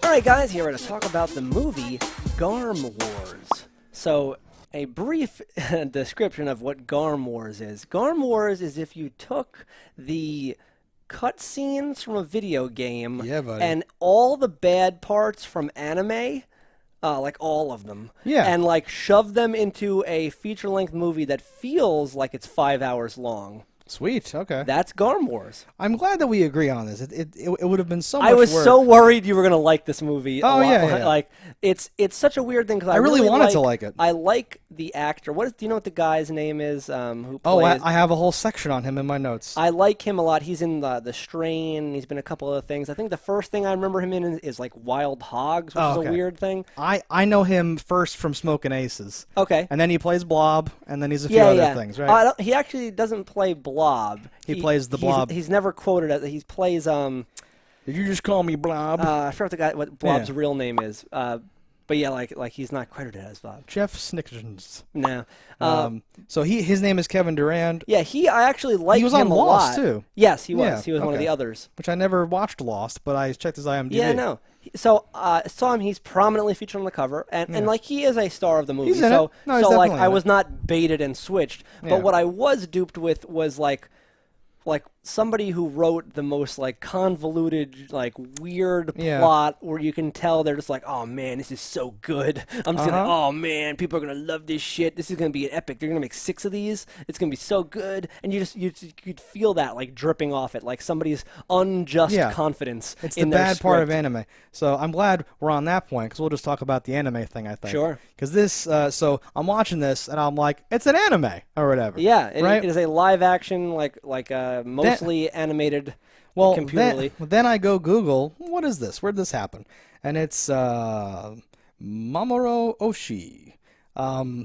Alright guys, here we're going to talk about the movie Garm Wars. So, a brief description of what Garm Wars is. Garm Wars is if you took the cutscenes from a video game and all the bad parts from anime, like all of them, and like shoved them into a feature-length movie that feels like it's 5 hours long. Sweet, okay. That's Garm Wars. I'm glad that we agree on this. It would have been so much I was work. so worried you were going to like this movie a lot. Yeah. Like, it's such a weird thing because I really wanted to like it. I like the actor. Do you know what the guy's name is? Who plays? Oh, I have a whole section on him in my notes. I like him a lot. He's in the Strain. He's been a couple other things. I think the first thing I remember him in is like Wild Hogs, which is a weird thing. I know him first from Smoking Aces. Okay. And then he plays Blob, and then he's a few other things, right? He actually doesn't play Blob. He plays the Blob. He's never quoted as he plays. Did you just call me Blob? I forgot what Blob's real name is. But yeah, like he's not credited as Bob. Jeff Snickers. No. So his name is Kevin Durand. Yeah, I actually liked him a lot. He was on Lost too. Yes, he was. Yeah, he was one of the others. Which I never watched Lost, but I checked his IMDb. Yeah, no. So saw him. He's prominently featured on the cover, and like he is a star of the movie. He's in it. No, he's like definitely I in was not baited and switched. But what I was duped with was like somebody who wrote the most like convoluted, like weird plot where you can tell they're just like, oh man, this is so good. I'm just gonna, oh man, people are gonna love this shit. This is gonna be an epic. They're gonna make 6 of these. It's gonna be so good, and you'd feel that like dripping off it, like somebody's unjust confidence. It's in the their bad script. part of anime. So I'm glad we're on that point because we'll just talk about the anime thing. I think. Sure. Because this, so I'm watching this and I'm like, it's an anime or whatever. Yeah, right? It is a live action, mostly animated, computerly. Then I go Google, what is this? Where'd this happen? And it's Mamoru Oshii,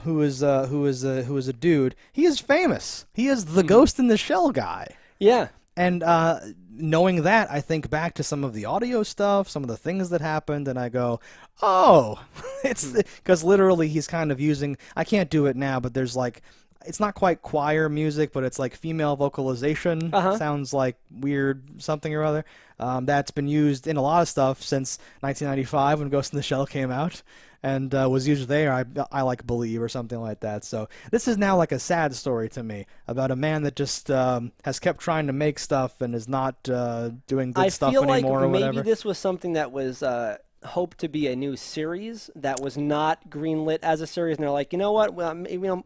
who is a dude. He is famous. He is the Ghost in the Shell guy. Yeah. And knowing that, I think back to some of the audio stuff, some of the things that happened, and I go, oh, it's because literally he's kind of using. I can't do it now, but there's like. It's not quite choir music, but it's like female vocalization. Sounds like weird something or other. That's been used in a lot of stuff since 1995 when Ghost in the Shell came out and was used there. I like Believe or something like that. So this is now like a sad story to me about a man that just has kept trying to make stuff and is not doing good stuff anymore or whatever. I feel like maybe this was something that was hoped to be a new series that was not greenlit as a series, and they're like, you know what? Well,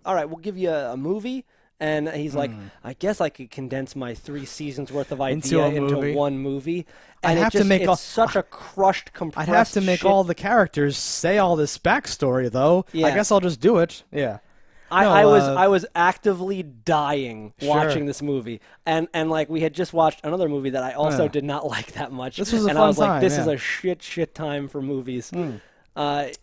all right, we'll give you a movie. And he's like, I guess I could condense my 3 seasons worth of idea into one movie. And it's such a crushed, compressed I'd have to make all the characters say all this backstory, though. Yeah. I guess I'll just do it. Yeah. I was actively dying watching this movie, and like we had just watched another movie that I also did not like that much. This was a and fun I was like, time, this is a shit time for movies. This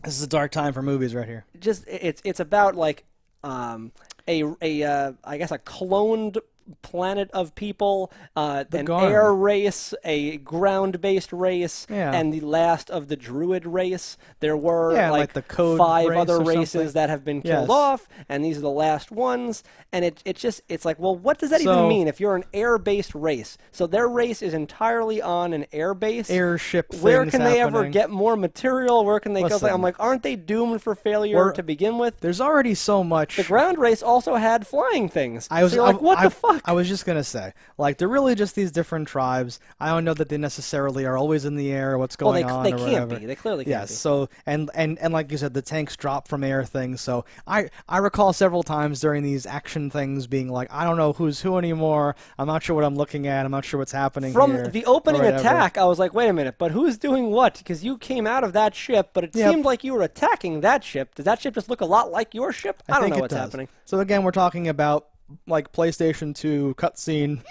is a dark time for movies right here. Just it's about like I guess a cloned planet of people, an air race, a ground-based race, and the last of the Druid race. There were like the code 5 other races that have been killed off, and these are the last ones. And it's like, well, what does that even mean if you're an air-based race? So their race is entirely on an air base. Airship things Where can they happening. ever get more material? Where can they go? I'm like, aren't they doomed for failure to begin with? There's already so much. The ground race also had flying things. So you're like, what the fuck? I was just going to say, like, they're really just these different tribes. I don't know that they necessarily are always in the air, what's going on they or can't whatever. be. They clearly can't be. Yes, so, and like you said, the tanks drop from air things. So I recall several times during these action things being like, I don't know who's who anymore. I'm not sure what I'm looking at. I'm not sure what's happening From here, the opening attack, I was like, wait a minute, but who's doing what? Because you came out of that ship, but it seemed like you were attacking that ship. Does that ship just look a lot like your ship? I don't know what's happening. So again, we're talking about like PlayStation 2 cutscene.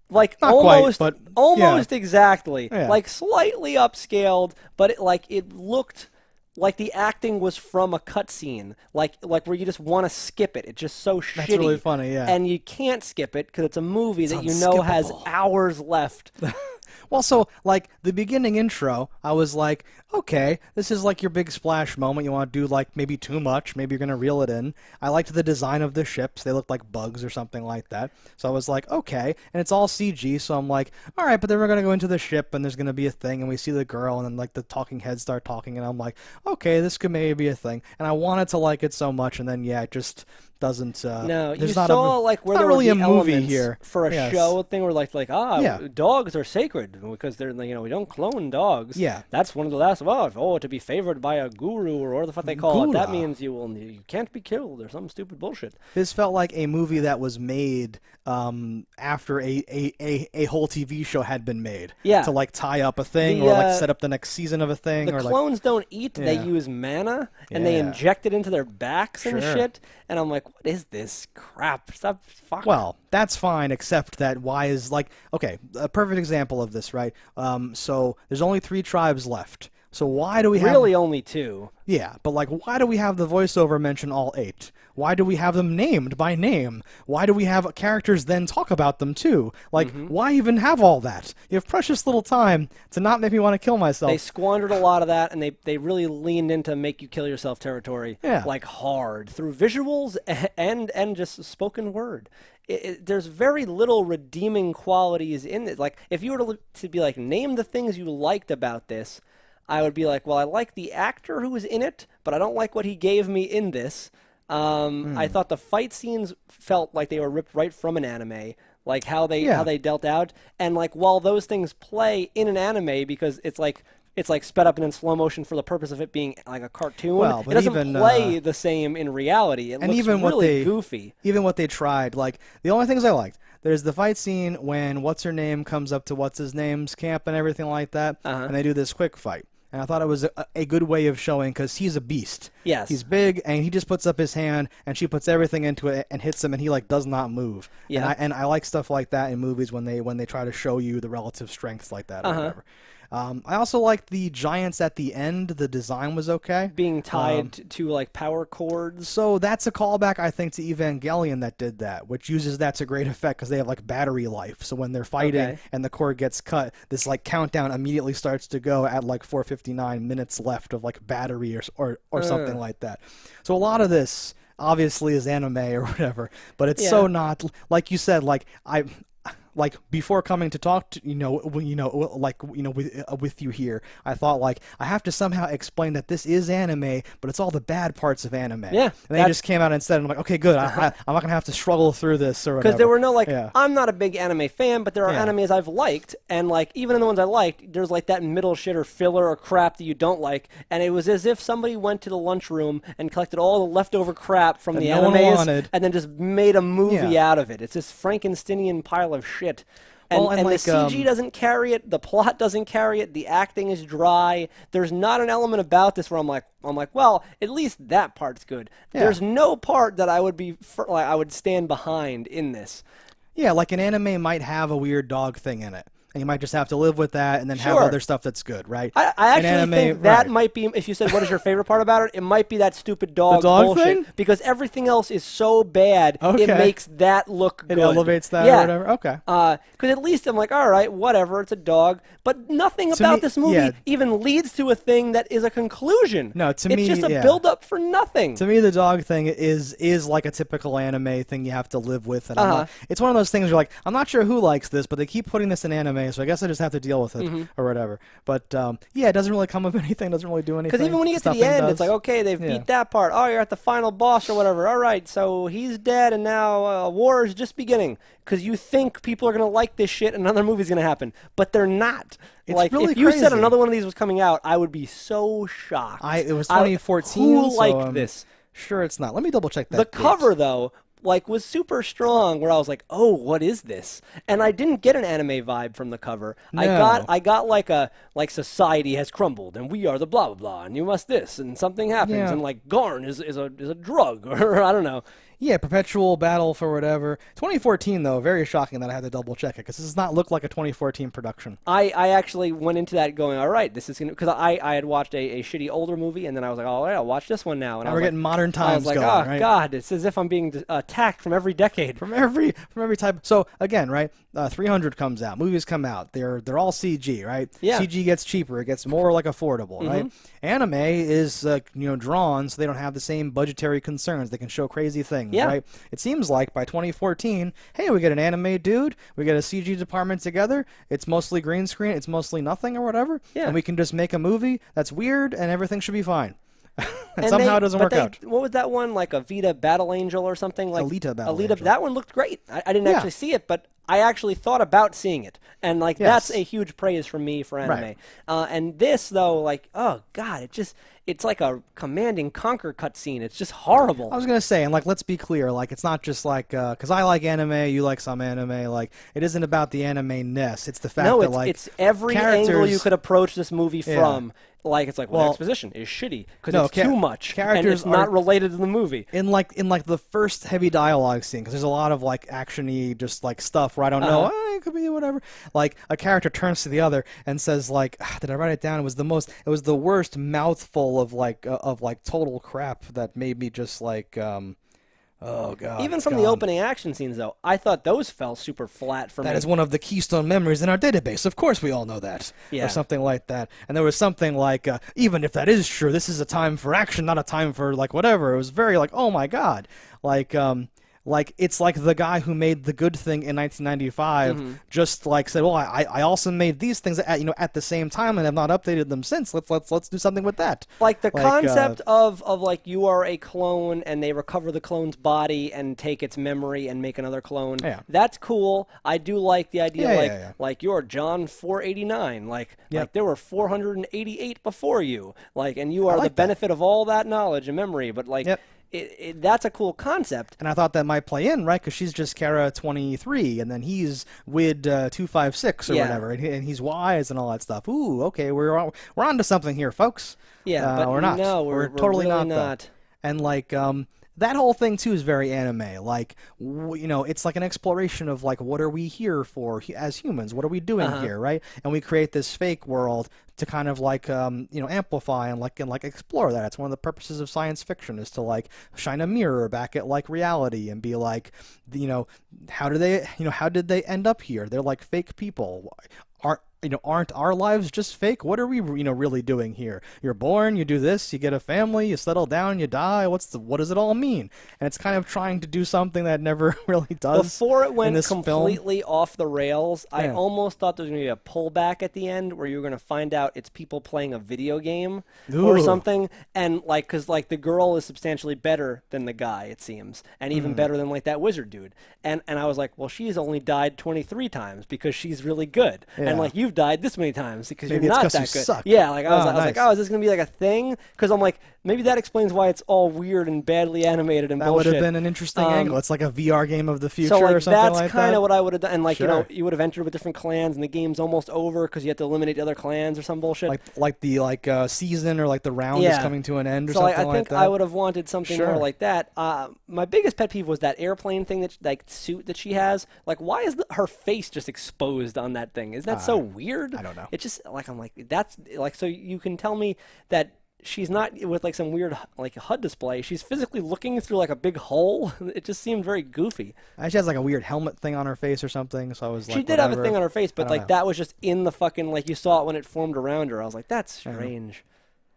Like not almost, quite, but almost exactly. Yeah. Like slightly upscaled, but it looked like the acting was from a cutscene, like where you just want to skip it. It's just so shitty. That's really funny, yeah. And you can't skip it because it's a movie that you know has hours left. Well, so, like, the beginning intro, I was like, okay, this is like your big splash moment. You want to do, like, maybe too much. Maybe you're going to reel it in. I liked the design of the ships. They looked like bugs or something like that. So I was like, okay. And it's all CG, so I'm like, all right, but then we're going to go into the ship, and there's going to be a thing, and we see the girl, and then, like, the talking heads start talking, and I'm like, okay, this could maybe be a thing. And I wanted to like it so much, and then, yeah, it just doesn't. No, you saw like where there really were a the movie elements here for a show thing where dogs are sacred because they're we don't clone dogs. Yeah, that's one of the last to be favored by a guru or whatever the fuck they call it. That means you can't be killed or some stupid bullshit. This felt like a movie that was made after a whole TV show had been made. Yeah, to like tie up a thing or like set up the next season of a thing. The clones don't eat; they use mana and they inject it into their backs and shit. And I'm like, what is this crap? Stop fucking. Well, that's fine, except that why is like, okay, a perfect example of this, right? So there's only 3 tribes left. So why do we have... Really only 2. Yeah, but like, why do we have the voiceover mention all 8? Why do we have them named by name? Why do we have characters then talk about them too? Like, why even have all that? You have precious little time to not make me want to kill myself. They squandered a lot of that, and they really leaned into make you kill yourself territory, like hard, through visuals and just spoken word. There's very little redeeming qualities in it. Like, if you were to be like, name the things you liked about this, I would be like, well, I like the actor who was in it, but I don't like what he gave me in this. I thought the fight scenes felt like they were ripped right from an anime, like how they dealt out. And like while those things play in an anime because it's like sped up and in slow motion for the purpose of it being like a cartoon, it doesn't play the same in reality. It looks really goofy. Even what they tried, like the only things I liked. There's the fight scene when what's-her-name comes up to what's-his-name's camp and everything like that, and they do this quick fight. And I thought it was a good way of showing, because he's a beast. Yes. He's big, and he just puts up his hand, and she puts everything into it and hits him, and he like does not move. Yeah. And I like stuff like that in movies when they try to show you the relative strengths like that or whatever. I also liked the giants at the end. The design was okay. Being tied to like power cords. So that's a callback, I think, to Evangelion that did that, which uses that to great effect because they have like battery life. So when they're fighting and the cord gets cut, this like countdown immediately starts to go at like 4:59 minutes left of like battery or something like that. So a lot of this obviously is anime or whatever, but it's so not, like you said, like before coming to talk to with you here, I thought like I have to somehow explain that this is anime, but it's all the bad parts of anime. Yeah, and they just came out and said, I'm like, okay, good. I'm not gonna have to struggle through this or whatever. Because there were no I'm not a big anime fan, but there are animes I've liked, and like even in the ones I liked, there's like that middle shit or filler or crap that you don't like, and it was as if somebody went to the lunchroom and collected all the leftover crap from the animes and then just made a movie out of it. It's this Frankensteinian pile of shit. And like, the CG doesn't carry it, the plot doesn't carry it, the acting is dry. There's not an element about this where I'm like, well, at least that part's good. Yeah. There's no part that I would stand behind in this. Yeah, like an anime might have a weird dog thing in it. And you might just have to live with that and then have other stuff that's good, right? I actually think that might be, if you said what is your favorite part about it, it might be that stupid dog bullshit. Thing? Because everything else is so bad, it makes that look good. It elevates that or whatever? Okay. Because at least I'm like, all right, whatever, it's a dog. But nothing about this movie even leads to a thing that is a conclusion. No, to me, it's just a build-up for nothing. To me, the dog thing is like a typical anime thing you have to live with. And it's one of those things where you're like, I'm not sure who likes this, but they keep putting this in anime, so I guess I just have to deal with it or whatever. But it doesn't really come of anything, doesn't really do anything. Because even when you get to the end, it's like, okay, they've beat that part. Oh, you're at the final boss or whatever. All right, so he's dead, and now war is just beginning. Because you think people are going to like this shit and another movie's going to happen. But they're not. It's like, really if you crazy. said another one of these was coming out, I would be so shocked. It was 2014. Who liked this? Sure it's not. Let me double check that. The cover, though, was super strong, where I was like, oh, what is this? And I didn't get an anime vibe from the cover. No. I got like society has crumbled and we are the blah blah blah and you must this and something happens and like Garn is a drug or I don't know. Yeah, perpetual battle for whatever. 2014, though, very shocking that I had to double check it because this does not look like a 2014 production. I actually went into that going, all right, this is going to, because I had watched a shitty older movie, and then I was like, all right, I'll watch this one now. And we're getting modern times going, oh, right? God, it's as if I'm being attacked from every decade. From every type. So, again, right, 300 comes out. Movies come out. They're all CG, right? Yeah. CG gets cheaper. It gets more, like, affordable, right? Anime is, drawn, so they don't have the same budgetary concerns. They can show crazy things. Yeah. Right? It seems like by 2014, hey, we get an anime dude, we get a CG department together, it's mostly green screen, it's mostly nothing or whatever, and we can just make a movie that's weird and everything should be fine. and somehow it doesn't work out. What was that one, like Alita Battle Angel or something? Like Alita Battle Angel. That one looked great. I didn't actually see it, but I actually thought about seeing it. And that's a huge praise from me for anime. Right. And this, though, oh, God, it's like a Command and Conquer cutscene. It's just horrible. I was going to say, and let's be clear, it's not just because I like anime, you like some anime, it isn't about the anime-ness. It's the fact that, it's every angle you could approach this movie from. It's like, well, exposition is shitty because it's too much, characters and it's not related to the movie. In the first heavy dialogue scene, because there's a lot of action-y, just stuff where I don't know, it could be whatever. A character turns to the other and says, did I write it down? It was the worst mouthful of total crap that made me just oh, God. Even from the opening action scenes, though, I thought those fell super flat for me. That is one of the keystone memories in our database. Of course we all know that. Yeah. Or something like that. And there was something even if that is true, this is a time for action, not a time for, whatever. It was very oh, my God. It's like the guy who made The Good Thing in 1995 just said, well, I also made these things at the same time and have not updated them since. Let's do something with that. The concept of you are a clone and they recover the clone's body and take its memory and make another clone. Yeah. That's cool. I do like the idea you're John 489. There were 488 before you. And you are the benefit of all that knowledge and memory. But that's a cool concept. And I thought that might play in, right? Because she's just Kara 23, and then he's Wid 256 or whatever, and he's wise and all that stuff. Ooh, okay, we're on to something here, folks. Yeah, but we're not. No, we're totally really not. And that whole thing too is very anime. It's like an exploration of what are we here for as humans? What are we doing here, right? And we create this fake world to kind of amplify and explore that. It's one of the purposes of science fiction is to shine a mirror back at reality and be how did they end up here? They're fake people. Aren't our lives just fake? What are we, really doing here? You're born, you do this, you get a family, you settle down, you die. What does it all mean? And it's kind of trying to do something that never really does. Before it went completely off the rails, I almost thought there was going to be a pullback at the end where you were going to find out it's people playing a video game or something. And because the girl is substantially better than the guy, it seems, and even better than that wizard dude. And I was like, well, she's only died 23 times because she's really good. Yeah. And you've died this many times because maybe you're not that you good. Suck. Yeah, I was nice. like, oh, is this gonna be a thing? Because I'm maybe that explains why it's all weird and badly animated and that bullshit. That would have been an interesting angle. It's like a VR game of the future so or something like that. That's kind of what I would have done. And sure. you would have entered with different clans, and the game's almost over because you have to eliminate the other clans or some bullshit. The season or the round is coming to an end or something like that. So I think I would have wanted something more like that. My biggest pet peeve was that airplane thing suit that she has. Why is her face just exposed on that thing? Isn't that so weird? I don't know. It's just I'm that's so you can tell me that she's not with some weird HUD display. She's physically looking through a big hole. It just seemed very goofy. She has a weird helmet thing on her face or something. So I was she did have a thing on her face, but that was just in the fucking you saw it when it formed around her. I was like, that's strange.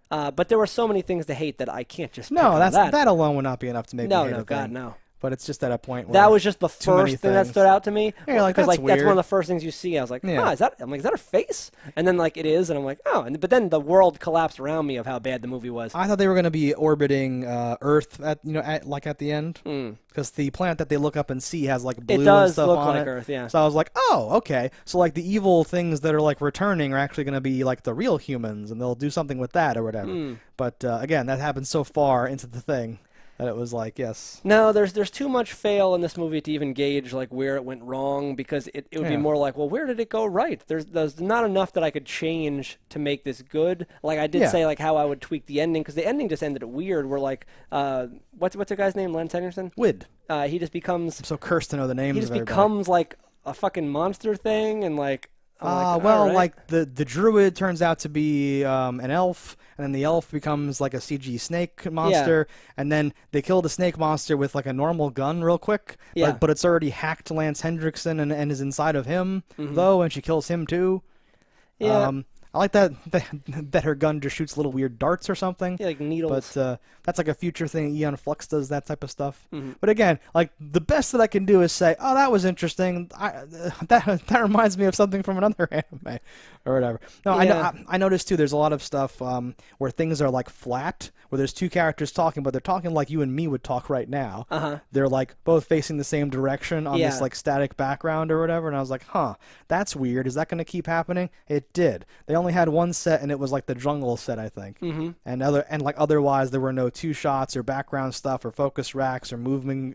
But there were so many things to hate that I can't just that alone would not be enough to make me hate no, God, no. But it's just at a point where that was just the first thing that stood out to me. Yeah, because that's that's one of the first things you see. I was like, is that? I'm is that her face? And then it is, and I'm like, oh. But then the world collapsed around me of how bad the movie was. I thought they were going to be orbiting Earth at the end, because the planet that they look up and see has blue and stuff on it. It does look like Earth, yeah. So I was like, oh, okay. So the evil things that are returning are actually going to be the real humans, and they'll do something with that or whatever. But again, that happened so far into the thing That it was like, yes. No, there's too much fail in this movie to even gauge like where it went wrong, because it would be more like, well, where did it go right? There's not enough that I could change to make this good. Like I did say, like how I would tweak the ending, because the ending just ended weird. Where like, what's the guy's name? Lance Henriksen? Wid. He just becomes. I'm so cursed to know the names. He just becomes like a fucking monster thing, and like. Like the druid turns out to be an elf, and then the elf becomes like a CG snake monster, and then they kill the snake monster with like a normal gun real quick, but it's already hacked Lance Henriksen and is inside of him, though, and she kills him too. Yeah. I like that her gun just shoots little weird darts or something. Yeah, like needles. But that's like a future thing. Eon Flux does that type of stuff. But again, like the best that I can do is say, "Oh, that was interesting. That reminds me of something from another anime, or whatever." No, I noticed too. There's a lot of stuff where things are like flat, where there's two characters talking, but they're talking like you and me would talk right now. They're like both facing the same direction on this like static background or whatever. And I was like, "Huh, that's weird. Is that going to keep happening?" It did. They only had one set, and it was like the jungle set, I think. And otherwise there were no two shots or background stuff or focus racks or movement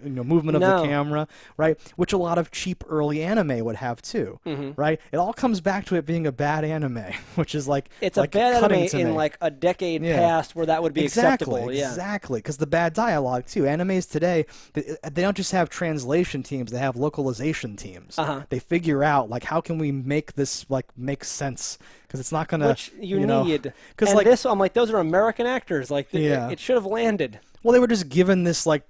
of the camera, right? Which a lot of cheap early anime would have too, right? It all comes back to it being a bad anime, which is like it's a bad anime in like a decade past where that would be acceptable. Exactly, because the bad dialogue too. Animes today, they don't just have translation teams; they have localization teams. They figure out like how can we make this like make sense. Because it's not gonna, which you need. Because like this, I'm like, those are American actors. Like, it should have landed. Well, they were just given this like,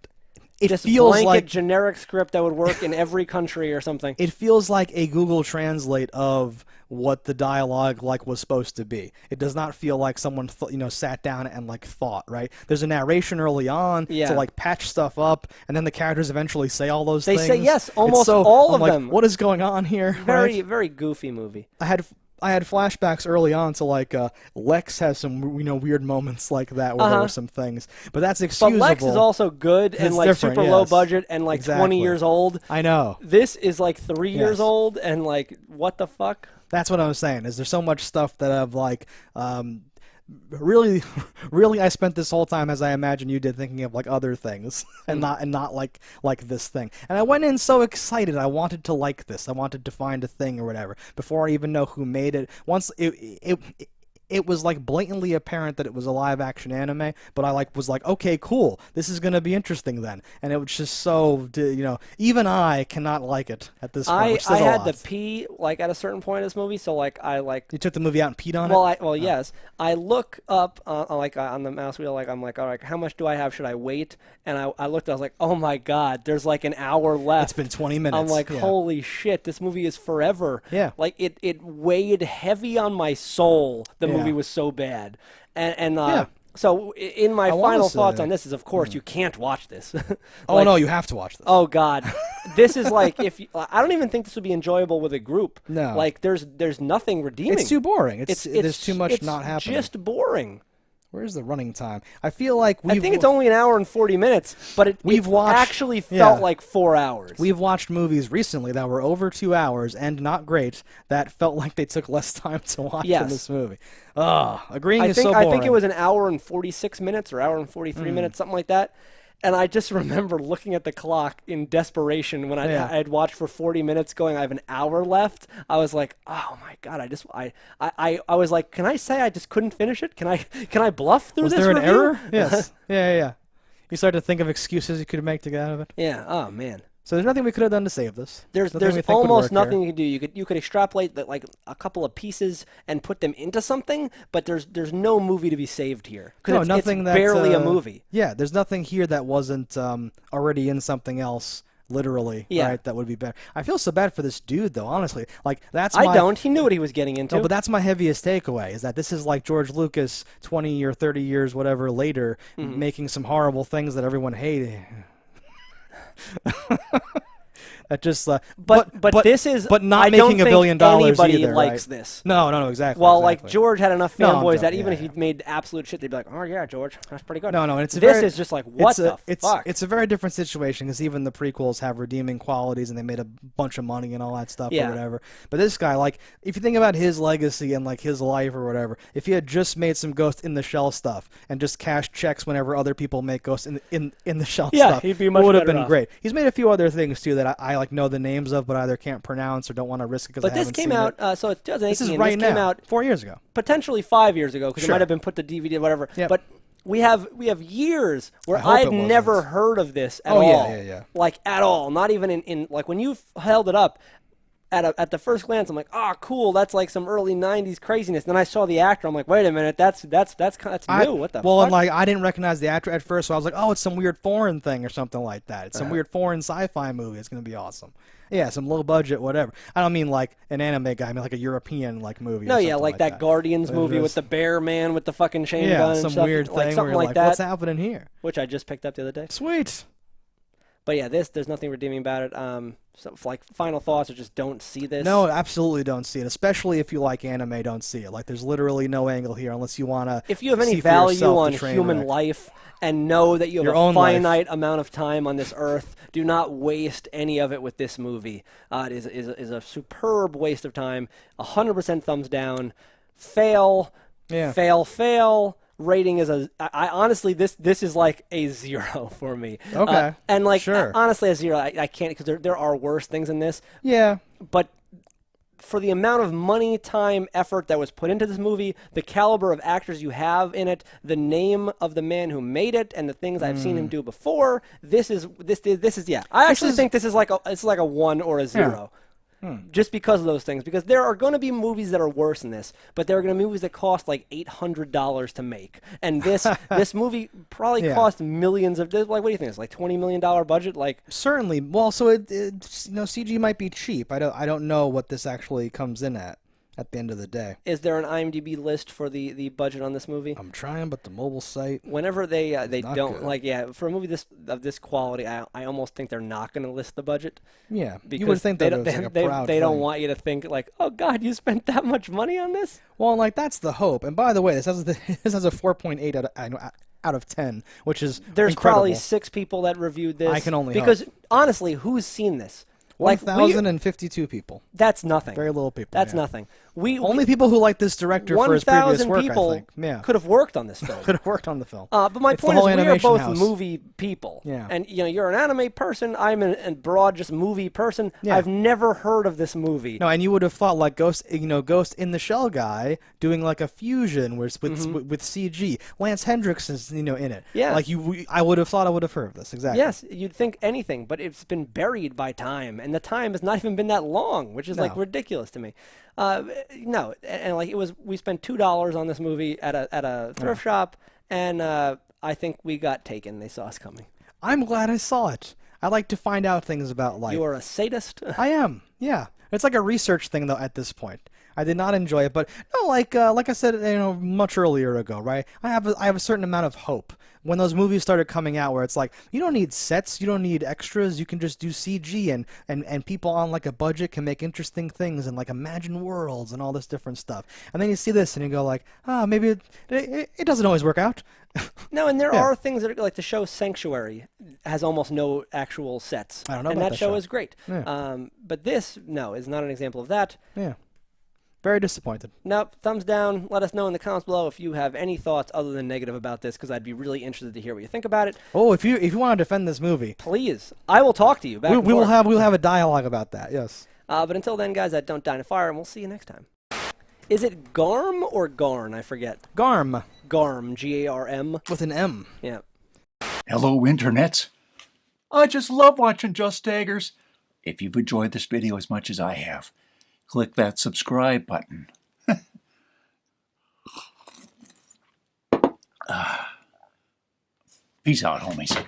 this feels blanket like generic script that would work in every country or something. It feels like a Google Translate of what the dialogue like was supposed to be. It does not feel like someone sat down and like thought. Right? There's a narration early on to like patch stuff up, and then the characters eventually say all those things. They say yes, almost all of them. What is going on here? Very very goofy movie. I had flashbacks early on to like Lex has some weird moments like that where there were some things, but that's excusable. But Lex is also good and like super low budget and like 20 years old. I know. This is like 3 years old and like what the fuck? That's what I'm saying. Is there so much stuff that I've like really I spent this whole time, as I imagine you did, thinking of like other things and not like this thing. And I went in so excited. I wanted to like this. I wanted to find a thing or whatever before I even know who made it. Once it was like blatantly apparent that it was a live action anime, but I was like, okay, cool, this is gonna be interesting then. And it was just so, even I cannot like it at this point. I had to pee like at a certain point in this movie, so like you took the movie out and peed on it. Yes. I look up on the mouse wheel, like I'm like, all right, how much do I have? Should I wait? And I looked. I was like, oh my god, there's like an hour left. It's been 20 minutes. I'm like, holy shit, this movie is forever. Yeah. Like it weighed heavy on my soul. The movie was so bad, and so in my final thoughts on this is, of course, you can't watch this. No, you have to watch this. Oh god, this is like I don't even think this would be enjoyable with a group. No, like there's nothing redeeming. It's too boring. There's too much not happening. It's just boring. Where's the running time? I feel like I think it's only an hour and 40 minutes, but it actually felt like 4 hours. We've watched movies recently that were over 2 hours and not great that felt like they took less time to watch than this movie. Agreeing is so boring. I think it was an hour and 46 minutes or hour and 43 minutes, something like that. And I just remember looking at the clock in desperation when I had watched for 40 minutes going, I have an hour left. I was like, oh my god, I was like, can I say I just couldn't finish it? Can I bluff through this review? Was there an error? Yes. Yeah. You started to think of excuses you could make to get out of it? Yeah. Oh man. So there's nothing we could have done to save this. There's almost nothing you can do. You could extrapolate like a couple of pieces and put them into something, but there's no movie to be saved here. Because it's barely a movie. Yeah, there's nothing here that wasn't already in something else. Literally, right? That would be better. I feel so bad for this dude, though. Honestly, like I don't. He knew what he was getting into. No, but that's my heaviest takeaway: is that this is like George Lucas 20 or 30 years, whatever later, making some horrible things that everyone hated. That just but this is but not I don't making $1 think billion anybody either. likes right? this. No, exactly. Well, exactly. like George had enough No, I'm fanboys that joking. even Yeah, if he made absolute shit, they'd be like, "Oh yeah, George, that's pretty good." No, it's this is just like what the fuck. It's a very different situation because even the prequels have redeeming qualities and they made a bunch of money and all that stuff or whatever. But this guy, like, if you think about his legacy and like his life or whatever, if he had just made some Ghost in the Shell stuff and just cashed checks whenever other people make Ghost in the Shell stuff, he'd be much it would have better been off. great. He's made a few other things too that I like know the names of, but either can't pronounce or don't want to risk it because I haven't seen it. But this came out, so it's 2018. This is right now. Came out 4 years ago. potentially 5 years ago because Sure. it might have been put to DVD or whatever. Yep. But we have years where I hope I had it wasn't. never heard of this at Oh, all. yeah. Like at all. Not even in like when you held it up at the first glance, I'm like, oh, cool. That's like some early '90s craziness. Then I saw the actor. I'm like, wait a minute, that's new. What the Well, fuck? and like I didn't recognize the actor at first, so I was like, oh, it's some weird foreign thing or something like that. It's some weird foreign sci-fi movie. It's gonna be awesome. Yeah, some low budget, whatever. I don't mean like an anime guy. I mean like a European like movie. No, or yeah, something like that Guardians movie with the bear man with the fucking chain gun and some stuff. weird thing like something where you're like like, that. what's happening here? Which I just picked up the other day. Sweet. But yeah, there's nothing redeeming about it. So like final thoughts are just don't see this. No, absolutely don't see it. Especially if you like anime, don't see it. Like there's literally no angle here unless you want to. If you have any value on human life and know that you have a finite amount of time on this earth, do not waste any of it with this movie. It is a superb waste of time. 100% thumbs down. Fail. Yeah. Fail. Rating is I honestly this is like a 0 for me. Okay. And like sure. honestly a 0 I can't because there are worse things in this. Yeah. But for the amount of money, time, effort that was put into this movie, the caliber of actors you have in it, the name of the man who made it, and the things I've seen him do before, this is yeah. I actually think this is like a 1 or a 0. Just because of those things. Because there are going to be movies that are worse than this, but there are going to be movies that cost like $800 to make. And this movie probably cost millions of. Like, what do you think? It's like $20 million budget. Like certainly. Well, so it CG might be cheap. I don't know what this actually comes in at the end of the day. Is there an IMDb list for the budget on this movie? I'm trying, but the mobile site. Whenever they don't good. like for a movie of this quality, I almost think they're not going to list the budget. Yeah, because you would think that they don't want you to think like, oh God, you spent that much money on this. Well, like that's the hope. And by the way, this has a 4.8 out of 10, which is there's incredible. probably 6 people that reviewed this. I can only because hope. Honestly, who's seen this? 1,052 people. That's nothing. Very little people. That's nothing. Only people who like this director for his previous work, people I think. Yeah. could have worked on this film. Could have worked on the film. But my point is, we are both movie people. Yeah. And you're an anime person. I'm a broad, just movie person. Yeah. I've never heard of this movie. No, and you would have thought like Ghost in the Shell guy doing like a fusion with CG. Lance Hendricks is in it. Yeah. Like I would have thought I would have heard of this exactly. Yes, you'd think anything, but it's been buried by time, and the time has not even been that long, which is like ridiculous to me. No, and like we spent $2 on this movie at a thrift shop, and I think we got taken. They saw us coming. I'm glad I saw it. I like to find out things about life. You are a sadist. I am. Yeah, it's like a research thing though. At this point, I did not enjoy it, but no, like I said, much earlier ago, right? I have a certain amount of hope when those movies started coming out, where it's like you don't need sets, you don't need extras, you can just do CG, and people on like a budget can make interesting things and like imagine worlds and all this different stuff. And then you see this and you go like, maybe it doesn't always work out. No, and there are things that are like the show Sanctuary has almost no actual sets. I don't know and about that show is great. Yeah. But this, no, is not an example of that. Yeah. Very disappointed. Nope. Thumbs down. Let us know in the comments below if you have any thoughts other than negative about this, because I'd be really interested to hear what you think about it. Oh, if you want to defend this movie, please, I will talk to you. We'll have a dialogue about that. Yes. But until then, guys, don't die in a fire, and we'll see you next time. Is it Garm or Garn? I forget. Garm. Garm. Garm. With an M. Yeah. Hello, internets. I just love watching JustDaggers. If you've enjoyed this video as much as I have, click that subscribe button. Peace out, homies.